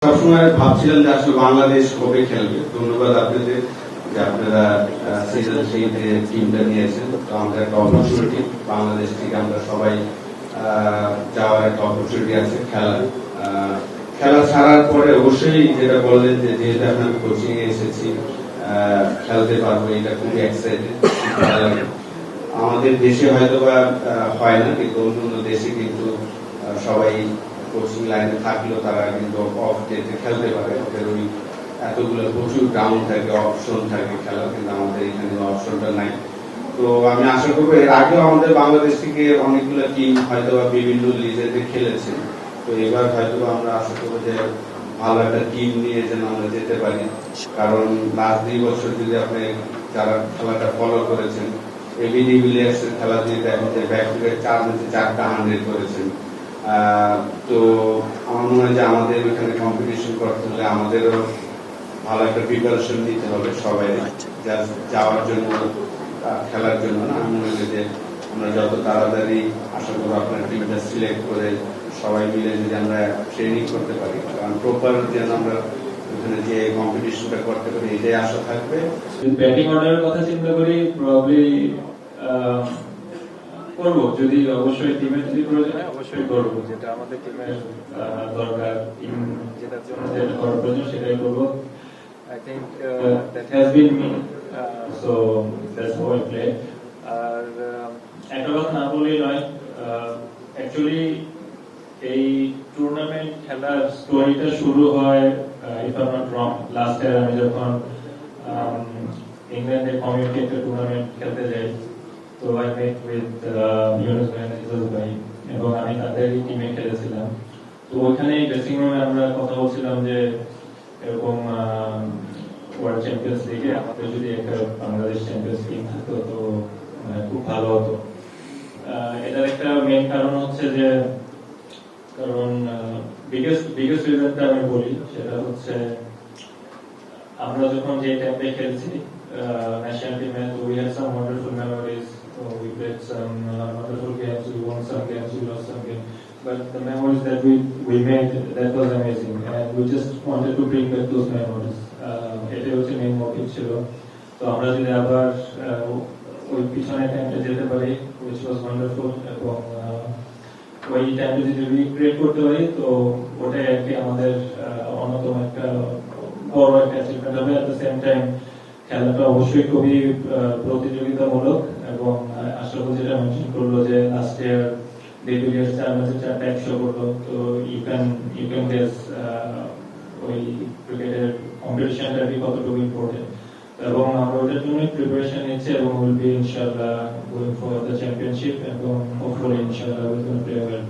সবসময় ভাবছিলাম যে আসলে বাংলাদেশ কবে খেলবে। ধন্যবাদ আপনাদের যে আপনারা সিজন থ্রিতে টিমটা নিয়েছেন। তো আমাদের একটা অপরচুনিটি, বাংলাদেশ থেকে আমরা সবাই যাওয়ার একটা অপরচুনিটি আছে খেলা ছাড়ার পরে অবশ্যই যেটা বললেন যে যেহেতু আপনার কোচিং এ এসেছি খেলতে পারবো, এটা খুবই এক্সাইটেড। আমাদের দেশে হয়তো বা হয় না, কিন্তু অন্য দেশে কিন্তু সবাই কোচিং লাইনে থাকলেও তারা কিন্তু অফ ডেতে খেলতে পারে। ওদের ওই এতগুলো প্রচুর গ্রাউন্ড থাকে, অপশন থাকে খেলা, কিন্তু আমাদের এখানে অপশনটা নাই। তো আমি আশা করবো এর আগেও আমাদের বাংলাদেশ থেকে অনেকগুলো টিম হয়তো বা বিভিন্ন লিজেতে খেলেছে। তো এবার হয়তো আমরা আশা করবো যে ভালো একটা টিম নিয়ে যেন আমরা যেতে পারি। কারণ লাস্ট 2 বছর যদি আপনি যারা খেলাটা ফলো করেছেন, এবি ডিভিলিয়ার্স এর খেলা দিয়ে দেখেন যে ব্যাক টু ব্যাক 4 ম্যাচে 4টা 100 করেছেন। তো আমার মনে হয় যে আমাদের এখানে কম্পিটিশন করতে হলে আমাদেরও ভালো একটা প্রিপারেশন নিতে হবে সবাই যাওয়ার জন্য, খেলার জন্য না। আমি মনে করি যে আমরা যত তাড়াতাড়ি আশা করবো আপনার টিমটা সিলেক্ট করে সবাই মিলে যদি আমরা ট্রেনিং করতে পারি, কারণ প্রপার যেন আমরা ওখানে যে কম্পিটিশনটা করতে পারি, এটাই আশা থাকবে। ব্যাটিং অর্ডারের কথা চিন্তা করি, প্রবাবলি করবো, যদি অবশ্যই টিমের যদি প্রয়োজন হয় অবশ্যই করবো, যেটা আমাদের টিমের দরকার, টিম যেটার জন্য যেটা করার প্রয়োজন সেটাই করবো। I think that has been me, so that's how I play. আর একটা কথা না বলেই নয়, অ্যাকচুয়ালি এই টুর্নামেন্ট খেলার স্টোরিটা শুরু হয়, if I'm not wrong, last year আমি যখন ইংল্যান্ডে কমিউনিটি একটা টুর্নামেন্ট খেলতে যাই, তো আই মেট উইথ ইউনুস ভাই, ইজাজ ভাই, এবং আমি তাদেরই টিমে খেলেছিলাম। তো ওখানে ড্রেসিং রুমে আমরা কথা বলছিলাম যে এরকম ওয়ার্ল্ড চ্যাম্পিয়ন্স লিগে আমাদের যদি একটা বাংলাদেশ চ্যাম্পিয়ন্স টিম থাকতো তো খুব ভালো হতো। এটার একটা মেইন কারণ হচ্ছে যে, কারণ বিগেস্ট রিজনটা আমি বলি, সেটা হচ্ছে আমরা যখন যে টাইমে খেলছি ন্যাশনাল টিমে, তো we had some wonderful memories, we played some wonderful games, we won some games, we lost some games, but the memories that we made, that was amazing, and we just wanted to bring back those memories. এটাই হচ্ছে main motive ছিল। তো আমরা যদি আবার ওই পিছনে টাইমটা যেতে পারি, which was wonderful, এবং ওই টাইমটা যদি রিক্রিয়েট করতে পারি, তো ওটাই আর কি আমাদের অন্যতম একটা বড় একটা অ্যাচিভমেন্ট হবে। এট দ্য সেম টাইম খেলাটা অবশ্যই খুবই প্রতিযোগিতামূলক, এবং আশা করি যেটা মেনশন করলো যে লাস্ট ইয়ার ডিভিলিয়ার্স 4 ম্যাচে 4টা 100 করলো। তো ইউ ক্যান গেস ওই ক্রিকেটের কম্পিটিশনটা কি কতটুকু ইম্পর্টেন্ট, এবং আমরা ওটার জন্য প্রিপারেশন নিচ্ছি, এবং উইল বি ইনশাআল্লাহ গোইং ফর দ্য চ্যাম্পিয়নশিপ, এবং হোপফুলি ইনশাআল্লাহ উইল প্লে ওয়েল।